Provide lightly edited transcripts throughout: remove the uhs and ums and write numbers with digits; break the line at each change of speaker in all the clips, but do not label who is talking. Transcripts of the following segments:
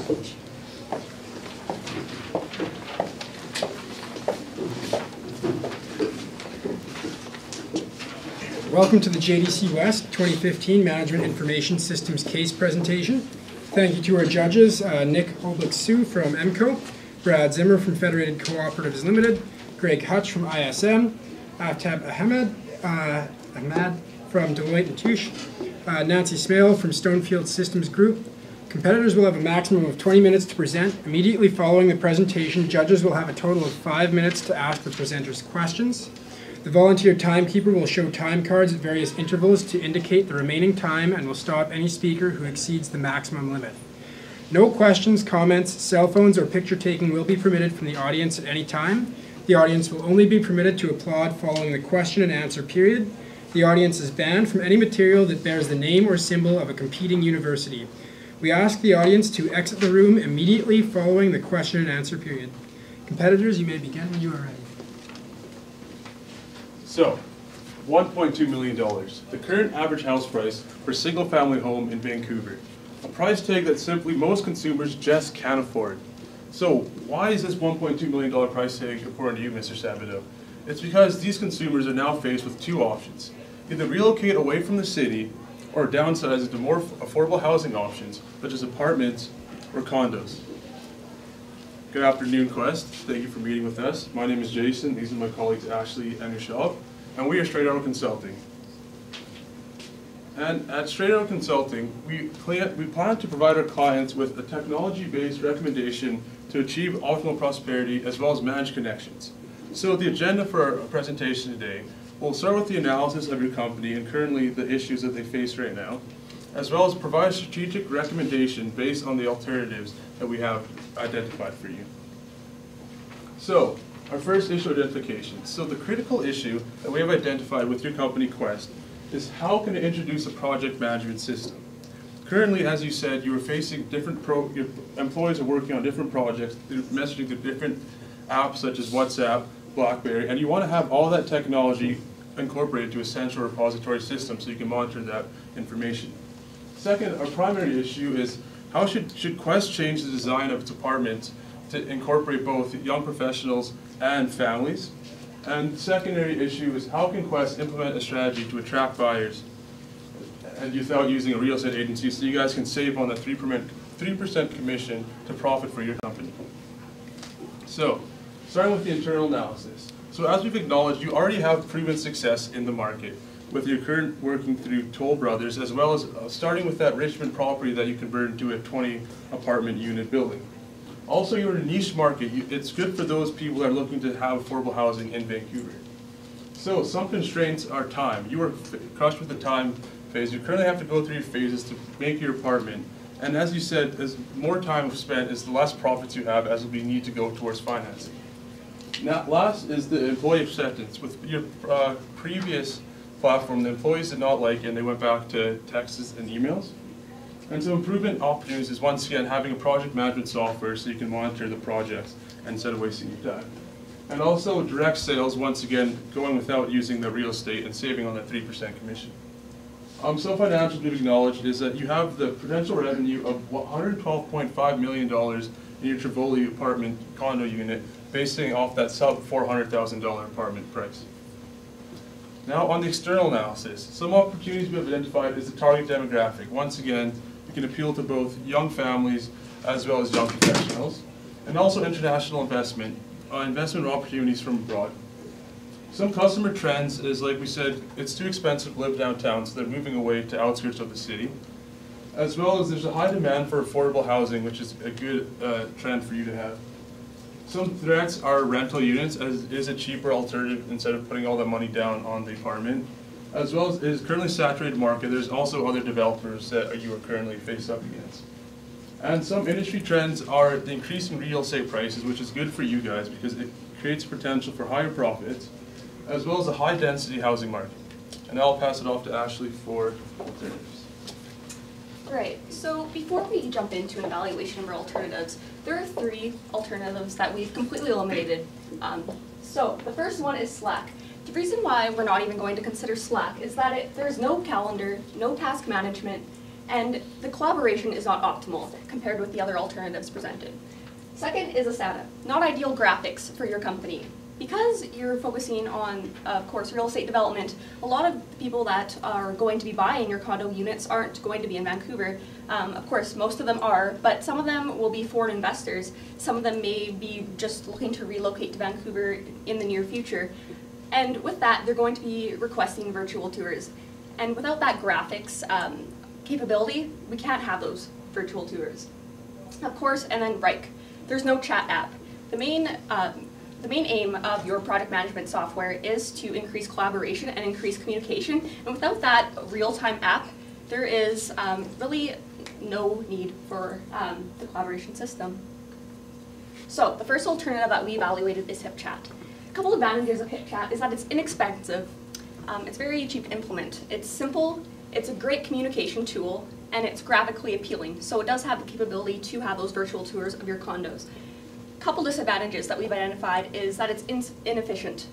Welcome to the JDC West 2015 Management Information Systems case presentation. Thank you to our judges, Nick Holbrook-Sue from MCO, Brad Zimmer from Federated Cooperatives Limited, Greg Hutch from ISM, Aftab Ahmad from Deloitte & Touche, Nancy Smale from Stonefield Systems Group. Competitors will have a maximum of 20 minutes to present. Immediately following the presentation, judges will have a total of 5 minutes to ask the presenters questions. The volunteer timekeeper will show time cards at various intervals to indicate the remaining time and will stop any speaker who exceeds the maximum limit. No questions, comments, cell phones, or picture taking will be permitted from the audience at any time. The audience will only be permitted to applaud following the question and answer period. The audience is banned from any material that bears the name or symbol of a competing university. We ask the audience to exit the room immediately following the question and answer period. Competitors, you may begin when you are ready.
So, $1.2 million, the current average house price for a single-family home in Vancouver. A price tag that simply most consumers just can't afford. So, why is this $1.2 million price tag according to you, Mr. Sabato? It's because these consumers are now faced with two options. Either relocate away from the city or downsize into more affordable housing options, such as apartments or condos. Good afternoon, Quest. Thank you for meeting with us. My name is Jason. These are my colleagues Ashley and Michelle, and we are Straight Arrow Consulting. And at Straight Arrow Consulting, we plan to provide our clients with a technology-based recommendation to achieve optimal prosperity as well as manage connections. So the agenda for our presentation today, we'll start with the analysis of your company and currently the issues that they face right now, as well as provide a strategic recommendation based on the alternatives that we have identified for you. So, our first issue identification. So the critical issue that we have identified with your company Quest is how can it introduce a project management system. Currently, as you said, you are facing different your employees are working on different projects, they're messaging through different apps such as WhatsApp, BlackBerry, and you want to have all that technology incorporated to a central repository system so you can monitor that information. Second, our primary issue is how should Quest change the design of its apartments to incorporate both young professionals and families? And the secondary issue is how can Quest implement a strategy to attract buyers and without using a real estate agency so you guys can save on the 3% commission to profit for your company. So, starting with the internal analysis. So as we've acknowledged, you already have proven success in the market with your current working through Toll Brothers, as well as starting with that Richmond property that you converted into a 20 apartment unit building. Also, you're in a niche market. It's good for those people that are looking to have affordable housing in Vancouver. So some constraints are time. You are crushed with the time phase. You currently have to go through your phases to make your apartment. And as you said, as more time spent is the less profits you have as we need to go towards financing. Now, last is the employee acceptance. With your previous platform, the employees did not like it and they went back to texts and emails. And so improvement opportunities is once again having a project management software so you can monitor the projects instead of wasting your time. And also direct sales, once again, going without using the real estate and saving on that 3% commission. Some financials we've acknowledged is that you have the potential revenue of $112.5 million in your Tivoli apartment condo unit, basing off that sub $400,000 apartment price. Now on the external analysis, some opportunities we have identified is the target demographic. Once again, you can appeal to both young families as well as young professionals, and also international investment opportunities from abroad. Some customer trends is, like we said, it's too expensive to live downtown, so they're moving away to outskirts of the city. As well as there's a high demand for affordable housing, which is a good trend for you to have. Some threats are rental units, as is a cheaper alternative instead of putting all that money down on the apartment. As well as it is currently saturated market, there's also other developers that you are currently faced up against. And some industry trends are the increase in real estate prices, which is good for you guys because it creates potential for higher profits, as well as a high density housing market. And I'll pass it off to Ashley for alternatives.
Right, so before we jump into an evaluation of our alternatives, there are 3 alternatives that we've completely eliminated. So the first one is Slack. The reason why we're not even going to consider Slack is that there's no calendar, no task management, and the collaboration is not optimal compared with the other alternatives presented. Second is Asana, not ideal graphics for your company. Because you're focusing on, of course, real estate development, a lot of the people that are going to be buying your condo units aren't going to be in Vancouver. Of course, most of them are, but some of them will be foreign investors. Some of them may be just looking to relocate to Vancouver in the near future. And with that, they're going to be requesting virtual tours. And without that graphics capability, we can't have those virtual tours. Of course, and then Rike. There's no chat app. The main aim of your project management software is to increase collaboration and increase communication. And without that real-time app, there is really no need for the collaboration system. So the first alternative that we evaluated is HipChat. A couple advantages of HipChat is that it's inexpensive. It's very cheap to implement. It's simple, it's a great communication tool, and it's graphically appealing. So it does have the capability to have those virtual tours of your condos. Couple disadvantages that we've identified is that it's inefficient.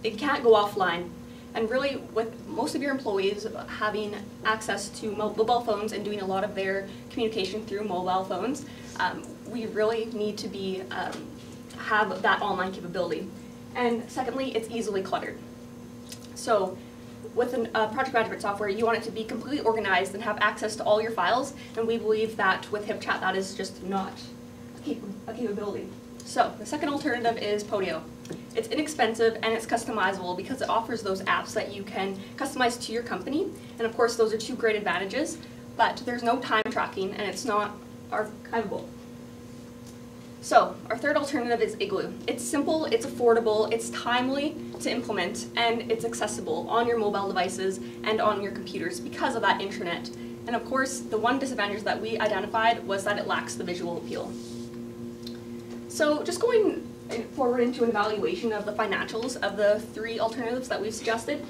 It can't go offline. And really, with most of your employees having access to mobile phones and doing a lot of their communication through mobile phones, we really need to have that online capability. And secondly, it's easily cluttered. So with a project management software, you want it to be completely organized and have access to all your files, and we believe that with HipChat that is just not a capability. So the second alternative is Podio. It's inexpensive and it's customizable because it offers those apps that you can customize to your company, and of course those are two great advantages, but there's no time tracking and it's not archivable. So our third alternative is Igloo. It's simple, it's affordable, it's timely to implement, and it's accessible on your mobile devices and on your computers because of that intranet. And of course, the one disadvantage that we identified was that it lacks the visual appeal. So just going forward into an evaluation of the financials of the three alternatives that we've suggested,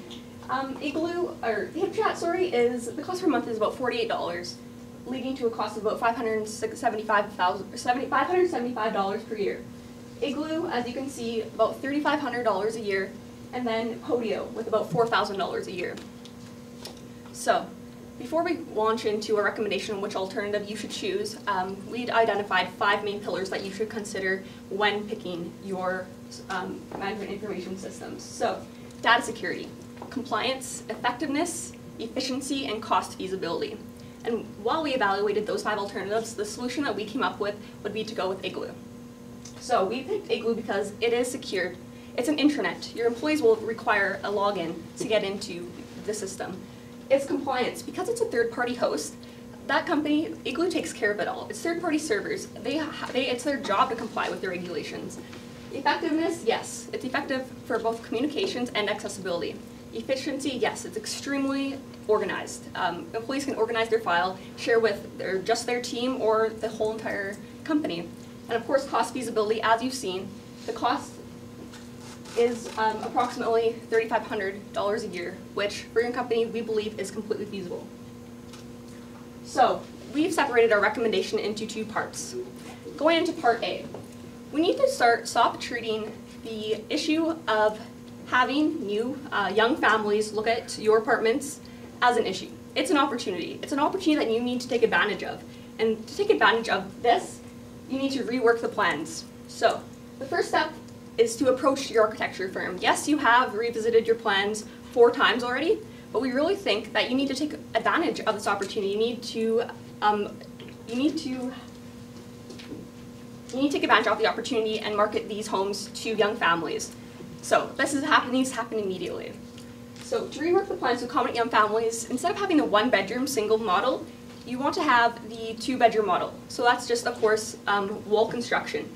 HipChat, is the cost per month is about $48. Leading to a cost of about $575 per year. Igloo, as you can see, about $3,500 a year, and then Podio with about $4,000 a year. So, before we launch into a recommendation on which alternative you should choose, we'd identified 5 main pillars that you should consider when picking your management information systems. So, data security, compliance, effectiveness, efficiency, and cost feasibility. And while we evaluated those 5 alternatives, the solution that we came up with would be to go with Igloo. So we picked Igloo because it is secured. It's an intranet. Your employees will require a login to get into the system. It's compliance. Because it's a third-party host, that company, Igloo, takes care of it all. It's third-party servers. It's their job to comply with the regulations. Effectiveness, yes. It's effective for both communications and accessibility. Efficiency, yes, it's extremely organized. Employees can organize their file, share with just their team or the whole entire company. And of course, cost feasibility, as you've seen, the cost is approximately $3,500 a year, which for your company, we believe is completely feasible. So we've separated our recommendation into 2 parts. Going into part A, we need to stop treating the issue of having young families look at your apartments as an issue. It's an opportunity. It's an opportunity that you need to take advantage of. And to take advantage of this, you need to rework the plans. So the first step is to approach your architecture firm. Yes, you have revisited your plans 4 times already, but we really think that you need to take advantage of this opportunity. You need to take advantage of the opportunity and market these homes to young families. So this needs to happen immediately. So to rework the plans to accommodate young families, instead of having the 1-bedroom single model, you want to have the 2-bedroom model. So that's just, of course, wall construction.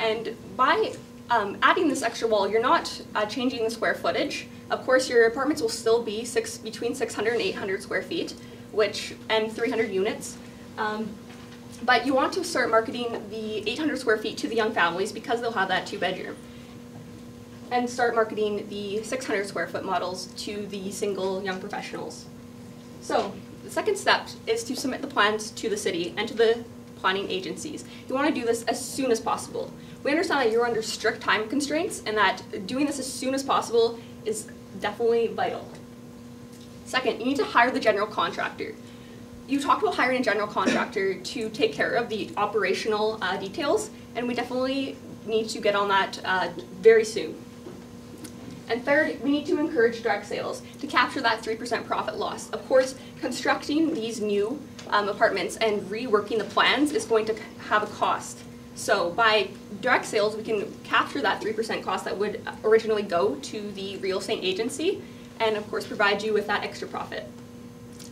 And by adding this extra wall, you're not changing the square footage. Of course, your apartments will still be between 600 and 800 square feet, and 300 units. But you want to start marketing the 800 square feet to the young families because they'll have that 2-bedroom. And start marketing the 600 square foot models to the single young professionals. So the second step is to submit the plans to the city and to the planning agencies. You want to do this as soon as possible. We understand that you're under strict time constraints and that doing this as soon as possible is definitely vital. Second, you need to hire the general contractor. you talked about hiring a general contractor to take care of the operational details, and we definitely need to get on that very soon. And third, we need to encourage direct sales to capture that 3% profit loss. Of course, constructing these new apartments and reworking the plans is going to have a cost. So by direct sales, we can capture that 3% cost that would originally go to the real estate agency, and of course provide you with that extra profit.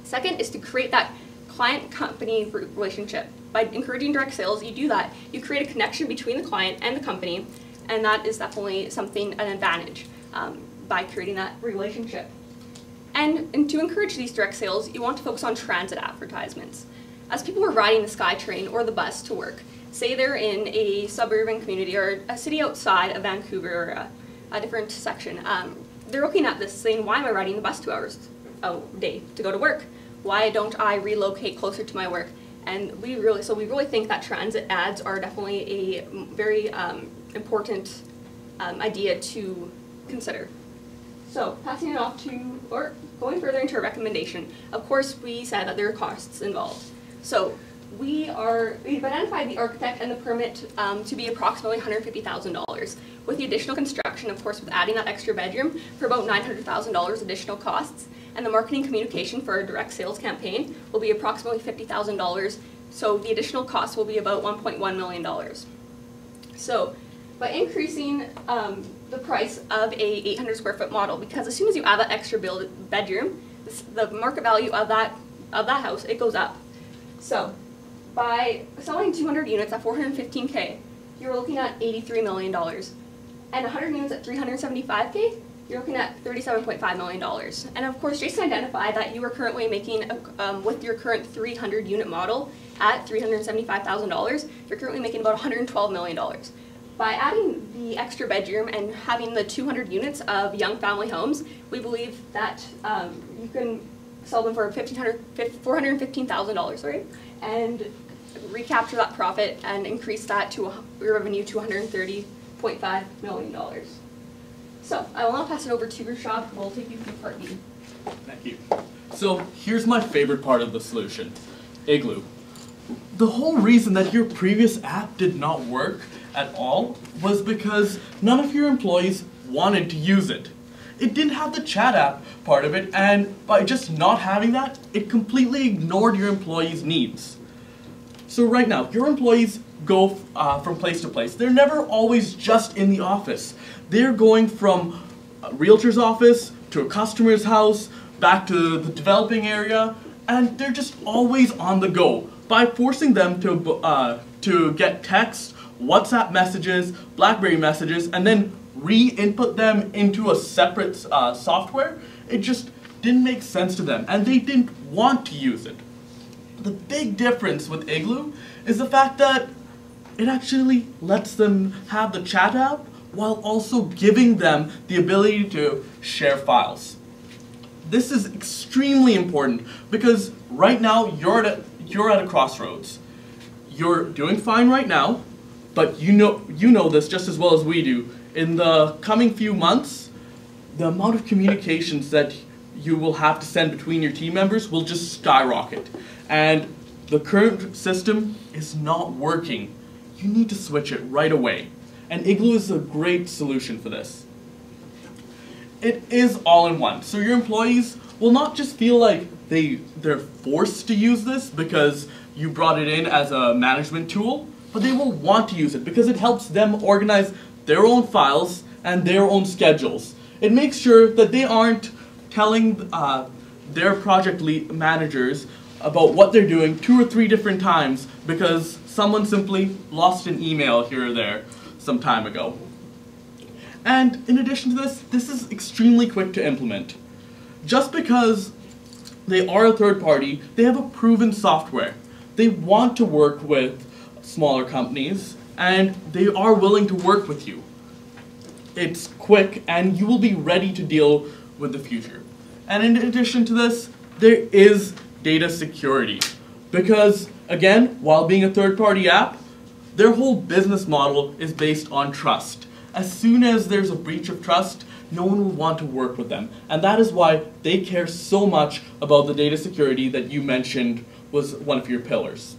Second is to create that client-company relationship. By encouraging direct sales, you do that. You create a connection between the client and the company, and that is definitely an advantage by creating that relationship. And to encourage these direct sales, you want to focus on transit advertisements. As people are riding the SkyTrain or the bus to work, say they're in a suburban community or a city outside of Vancouver or a different section, they're looking at this saying, why am I riding the bus 2 hours a day to go to work? Why don't I relocate closer to my work? And we really think that transit ads are definitely a very important idea to consider. So passing it off to, or going further into a recommendation, of course we said that there are costs involved. So we've identified the architect and the permit to be approximately $150,000. With the additional construction, of course, with adding that extra bedroom, for about $900,000 additional costs, and the marketing communication for a direct sales campaign will be approximately $50,000. So the additional cost will be about $1.1 million. So by increasing the price of a 800 square foot model, because as soon as you add that extra bedroom, the market value of that house, it goes up. So by selling 200 units at $415K, you're looking at $83 million. And 100 units at $375K, you're looking at $37.5 million. And of course, Jason identified that you are currently making, with your current 300 unit model at $375,000, you're currently making about $112 million. By adding the extra bedroom and having the 200 units of young family homes, we believe that you can sell them for $415,000, right? And recapture that profit and increase that to revenue to $130.5 million. So I will now pass it over to Rashad, who will take you through part B.
Thank you. So here's my favorite part of the solution, Igloo. The whole reason that your previous app did not work at all was because none of your employees wanted to use it. It didn't have the chat app part of it, and by just not having that, it completely ignored your employees' needs. So right now, your employees go from place to place. They're never always just in the office. They're going from a realtor's office to a customer's house, back to the developing area, and they're just always on the go. By forcing them to get text, WhatsApp messages, BlackBerry messages, and then re-input them into a separate software, it just didn't make sense to them, and they didn't want to use it. The big difference with Igloo is the fact that it actually lets them have the chat app while also giving them the ability to share files. This is extremely important because right now you're at a crossroads. You're doing fine right now, but you know this just as well as we do. In the coming few months, the amount of communications that you will have to send between your team members will just skyrocket. And the current system is not working. You need to switch it right away. And Igloo is a great solution for this. It is all-in-one, so your employees will not just feel like they're forced to use this because you brought it in as a management tool, but they will want to use it because it helps them organize their own files and their own schedules. It makes sure that they aren't telling their project managers about what they're doing 2 or 3 different times because someone simply lost an email here or there some time ago. And in addition to this is extremely quick to implement. Just because they are a third party, they have a proven software. They want to work with smaller companies, and they are willing to work with you. It's quick, and you will be ready to deal with the future. And in addition to this, there is data security. Because, again, while being a third-party app, their whole business model is based on trust. As soon as there's a breach of trust, no one will want to work with them. And that is why they care so much about the data security that you mentioned was one of your pillars.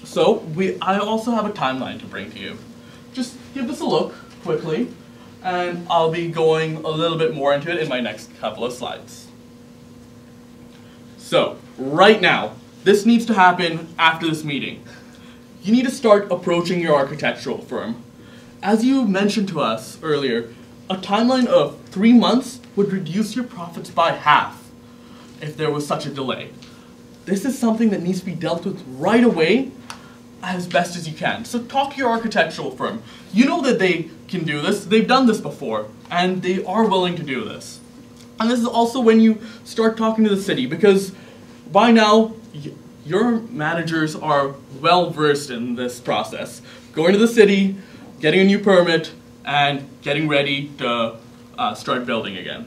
So I also have a timeline to bring to you. Just give this a look quickly, and I'll be going a little bit more into it in my next couple of slides. So, right now, this needs to happen after this meeting. You need to start approaching your architectural firm. As you mentioned to us earlier, a timeline of 3 months would reduce your profits by half if there was such a delay. This is something that needs to be dealt with right away as best as you can. So talk to your architectural firm. You know that they can do this. They've done this before, and they are willing to do this. And this is also when you start talking to the city, because by now, your managers are well versed in this process. Going to the city, getting a new permit, and getting ready to start building again.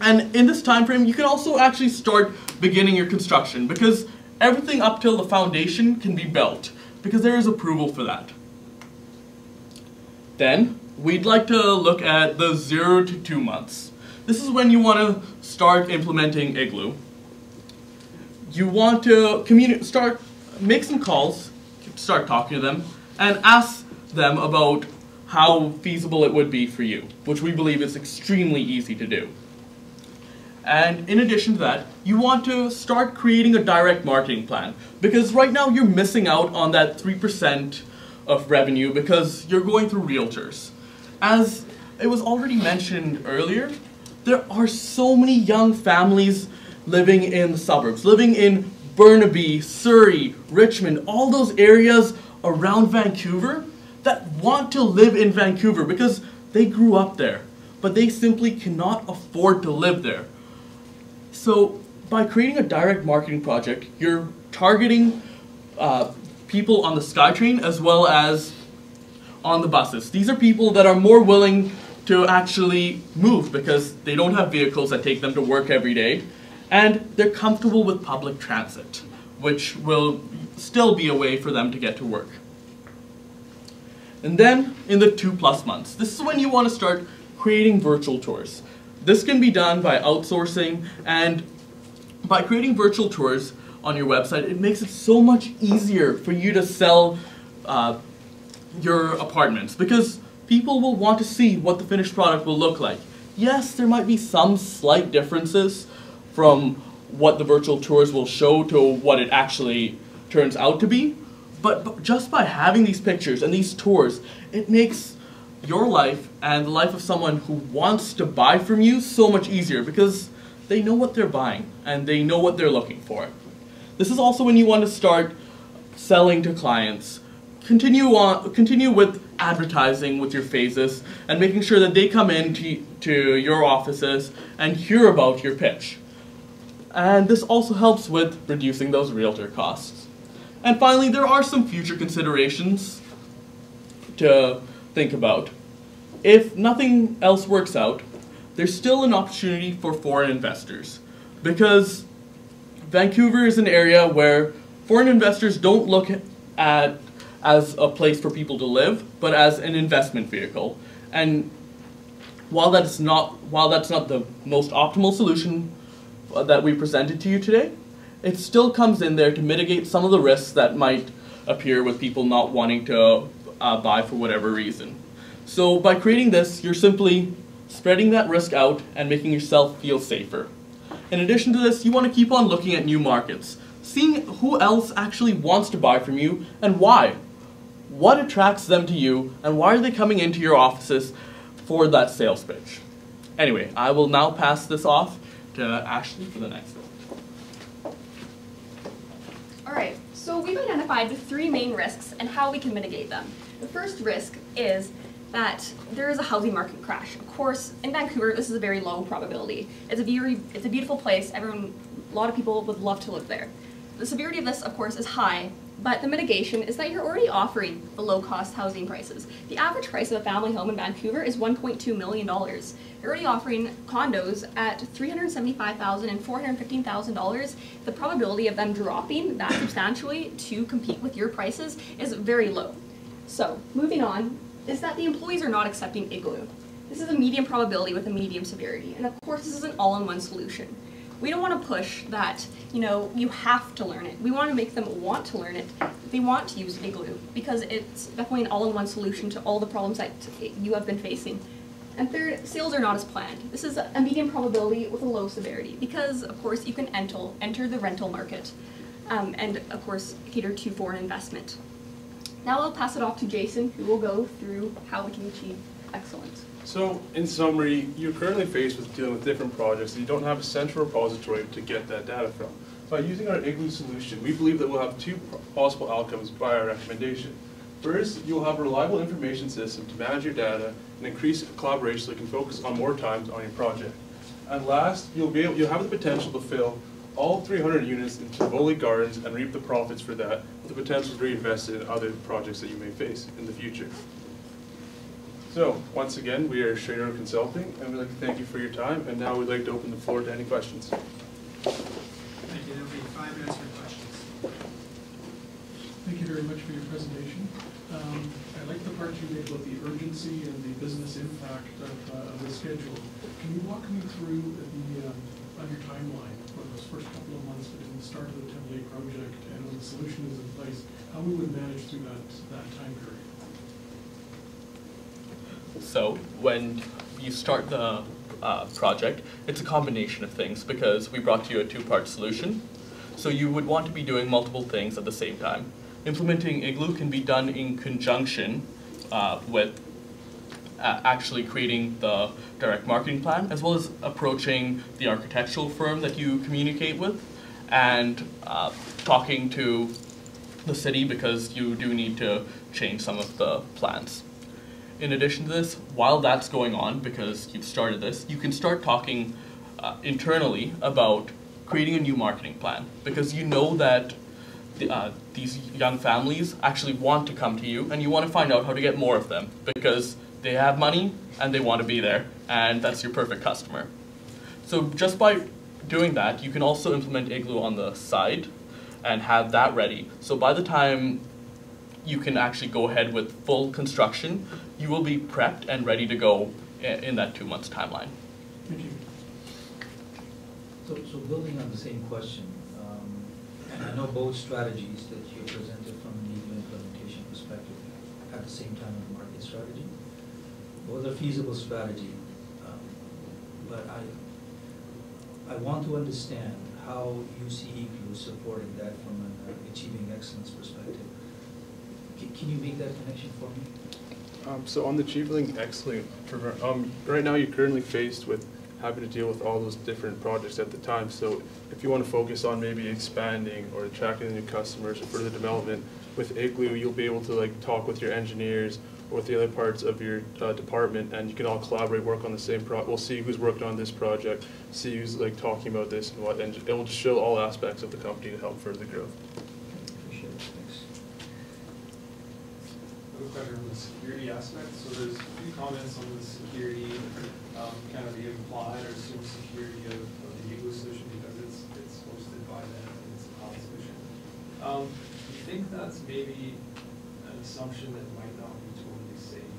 And in this time frame, you can also actually start beginning your construction, because everything up till the foundation can be built, because there is approval for that. Then, we'd like to look at the 0 to 2 months. This is when you want to start implementing Igloo. You want to make some calls, start talking to them, and ask them about how feasible it would be for you, which we believe is extremely easy to do. And in addition to that, you want to start creating a direct marketing plan, because right now you're missing out on that 3% of revenue because you're going through realtors. As it was already mentioned earlier, there are so many young families living in the suburbs, living in Burnaby, Surrey, Richmond, all those areas around Vancouver that want to live in Vancouver because they grew up there, but they simply cannot afford to live there. So by creating a direct marketing project, you're targeting people on the SkyTrain as well as on the buses. These are people that are more willing to actually move because they don't have vehicles that take them to work every day, and they're comfortable with public transit, which will still be a way for them to get to work. And then in the 2+ months, this is when you want to start creating virtual tours. This can be done by outsourcing, and by creating virtual tours on your website, it makes it so much easier for you to sell your apartments, because people will want to see what the finished product will look like. Yes, there might be some slight differences from what the virtual tours will show to what it actually turns out to be, but just by having these pictures and these tours, it makes your life and the life of someone who wants to buy from you so much easier, because they know what they're buying and they know what they're looking for. This is also when you want to start selling to clients. Continue with advertising with your phases and making sure that they come in to your offices and hear about your pitch. And this also helps with reducing those realtor costs. And finally, there are some future considerations to think about. If nothing else works out, there's still an opportunity for foreign investors, because Vancouver is an area where foreign investors don't look at as a place for people to live, but as an investment vehicle. And while that's not the most optimal solution that we presented to you today, it still comes in there to mitigate some of the risks that might appear with people not wanting to buy for whatever reason. So by creating this, you're simply spreading that risk out and making yourself feel safer. In addition to this, you want to keep on looking at new markets, seeing who else actually wants to buy from you and why. What attracts them to you, and why are they coming into your offices for that sales pitch? Anyway, I will now pass this off to Ashley for the next one.
Alright, so we've identified the 3 main risks and how we can mitigate them. The first risk is that there is a housing market crash. Of course, in Vancouver, this is a very low probability. It's a beautiful place. A lot of people would love to live there. The severity of this, of course, is high, but the mitigation is that you're already offering the low-cost housing prices. The average price of a family home in Vancouver is $1.2 million. You're already offering condos at $375,000 and $415,000. The probability of them dropping that substantially to compete with your prices is very low. So, moving on, is that the employees are not accepting Igloo. This is a medium probability with a medium severity, and of course this is an all-in-one solution. We don't want to push that, you have to learn it. We want to make them want to learn it. They want to use Igloo because it's definitely an all-in-one solution to all the problems that you have been facing. And third, sales are not as planned. This is a medium probability with a low severity because, of course, you can enter the rental market and, of course, cater to foreign investment. Now I'll pass it off to Jason, who will go through how we can achieve excellence.
So, in summary, you're currently faced with dealing with different projects and you don't have a central repository to get that data from. By using our Igloo solution, we believe that we'll have two possible outcomes by our recommendation. First, you'll have a reliable information system to manage your data and increase collaboration so you can focus on more times on your project. And last, you'll have the potential to fill all 300 units into Tivoli Gardens and reap the profits for that, with the potential to reinvest it in other projects that you may face in the future. So, once again, we are Schrader Consulting, and we'd like to thank you for your time, and now we'd like to open the floor to any questions.
Thank you. There'll be 5 minutes for questions.
Thank you very much for your presentation. I like the part you made about the urgency and the business impact of the schedule. Can you walk me through on your timeline, for those first couple of months between the start of the Tivoli project and when the solution is in place, how we would manage through that time period?
So when you start the project, it's a combination of things because we brought you a 2-part solution. So you would want to be doing multiple things at the same time. Implementing Igloo can be done in conjunction with actually creating the direct marketing plan, as well as approaching the architectural firm that you communicate with and talking to the city because you do need to change some of the plans. In addition to this, while that's going on, because you've started this, you can start talking internally about creating a new marketing plan, because you know that these young families actually want to come to you and you want to find out how to get more of them because they have money and they want to be there, and that's your perfect customer. So just by doing that, you can also implement Igloo on the side and have that ready. So by the time you can actually go ahead with full construction, you will be prepped and ready to go in that 2 months timeline.
Thank you.
So building on the same question, and I know both strategies that you presented from an Igloo implementation perspective at the same time of the market strategy. Both are feasible strategy, but I want to understand how you see Igloo supporting that from an achieving excellence perspective. Can you make that connection for me?
So on the achieving excellence, right now you're currently faced with having to deal with all those different projects at the time. So if you want to focus on maybe expanding or attracting new customers or further development, with Igloo you'll be able to talk with your engineers or with the other parts of your department, and you can all collaborate, work on the same project. We'll see who's working on this project, see who's talking about this and what, and it will just show all aspects of the company to help further growth.
Appreciate it, thanks.
I have a question on the security aspect. So there's a few comments on the security, kind of the implied or assumed security of the Igloo solution because it's hosted by them and it's a cloud solution. Do you think that's maybe an assumption that might not be totally safe in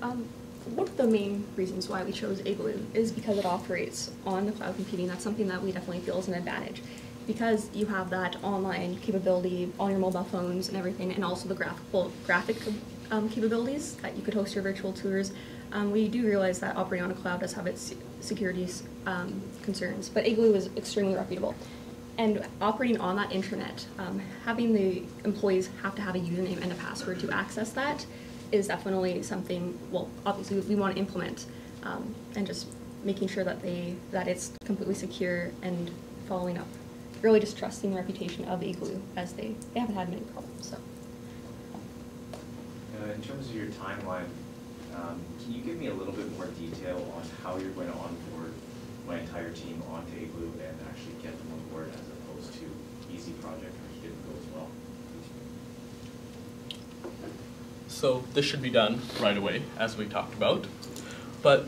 the environment?
One of the main reasons why we chose Igloo is because it operates on the cloud computing. That's something that we definitely feel is an advantage, because you have that online capability on your mobile phones and everything, and also the graphic capabilities that you could host your virtual tours. We do realize that operating on a cloud does have its security concerns, but Igloo is extremely reputable. And operating on that intranet, having the employees have to have a username and a password to access that is definitely something, well, obviously we want to implement, and just making sure that it's completely secure and following up. Really just trusting the reputation of Igloo, as they haven't had many problems. So.
In terms of your timeline, can you give me a little bit more detail on how you're going to onboard my entire team onto Igloo and actually get them on board as opposed to easy project which didn't go as well?
So this should be done right away, as we talked about. But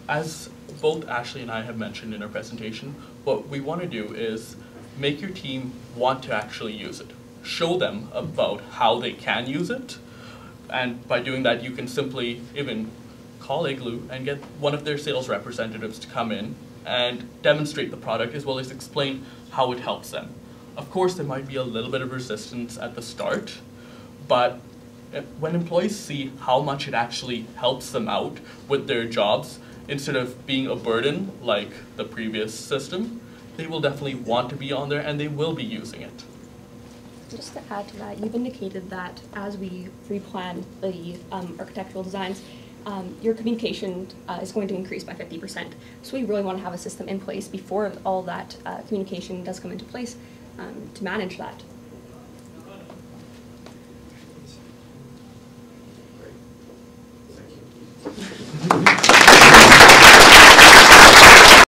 as both Ashley and I have mentioned in our presentation, what we want to do is make your team want to actually use it. Show them about how they can use it. And by doing that, you can simply even call Igloo and get one of their sales representatives to come in and demonstrate the product as well as explain how it helps them. Of course, there might be a little bit of resistance at the start, but when employees see how much it actually helps them out with their jobs, instead of being a burden like the previous system, they will definitely want to be on there and they will be using it.
Just to add to that, you've indicated that as we replan the architectural designs, your communication is going to increase by 50%. So we really want to have a system in place before all that communication does come into place to manage that.